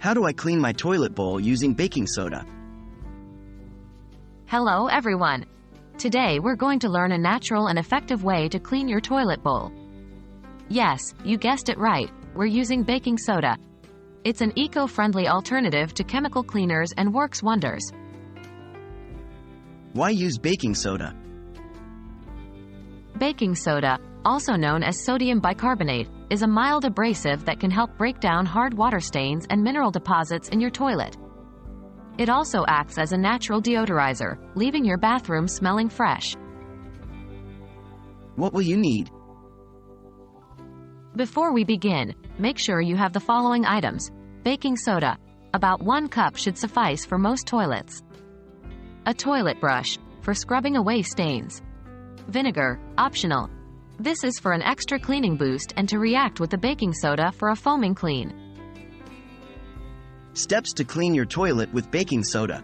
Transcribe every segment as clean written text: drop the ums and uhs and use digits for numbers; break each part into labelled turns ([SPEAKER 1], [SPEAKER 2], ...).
[SPEAKER 1] How do I clean my toilet bowl using baking soda?
[SPEAKER 2] Hello everyone! Today we're going to learn a natural and effective way to clean your toilet bowl. Yes, you guessed it right, we're using baking soda. It's an eco-friendly alternative to chemical cleaners and works wonders.
[SPEAKER 1] Why use baking soda?
[SPEAKER 2] Baking soda, also known as sodium bicarbonate, is a mild abrasive that can help break down hard water stains and mineral deposits in your toilet. It also acts as a natural deodorizer, leaving your bathroom smelling fresh.
[SPEAKER 1] What will you need?
[SPEAKER 2] Before we begin, make sure you have the following items. Baking soda. About 1 cup should suffice for most toilets. A toilet brush, for scrubbing away stains. Vinegar, optional. This is for an extra cleaning boost and to react with the baking soda for a foaming clean.
[SPEAKER 1] Steps to clean your toilet with baking soda.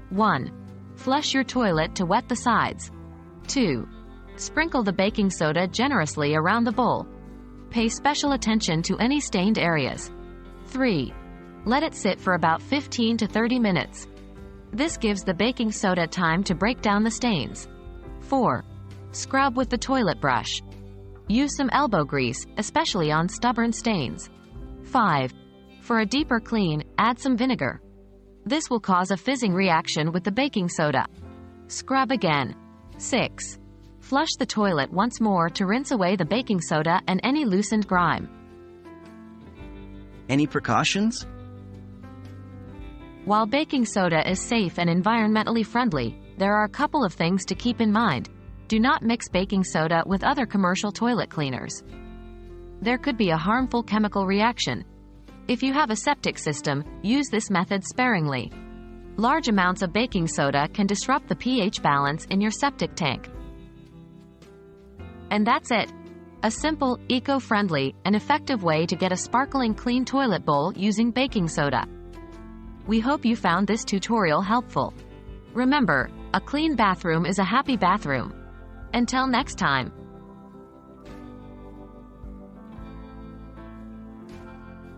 [SPEAKER 2] 1. Flush your toilet to wet the sides. 2. Sprinkle the baking soda generously around the bowl. Pay special attention to any stained areas. 3. Let it sit for about 15 to 30 minutes. This gives the baking soda time to break down the stains. 4. Scrub with the toilet brush. Use some elbow grease, especially on stubborn stains. 5. For a deeper clean, add some vinegar. This will cause a fizzing reaction with the baking soda. Scrub again. 6. Flush the toilet once more to rinse away the baking soda and any loosened grime.
[SPEAKER 1] Any precautions?
[SPEAKER 2] While baking soda is safe and environmentally friendly, there are a couple of things to keep in mind. Do not mix baking soda with other commercial toilet cleaners. There could be a harmful chemical reaction. If you have a septic system, use this method sparingly. Large amounts of baking soda can disrupt the pH balance in your septic tank. And that's it. A simple, eco-friendly, and effective way to get a sparkling clean toilet bowl using baking soda. We hope you found this tutorial helpful. Remember, a clean bathroom is a happy bathroom. Until next time.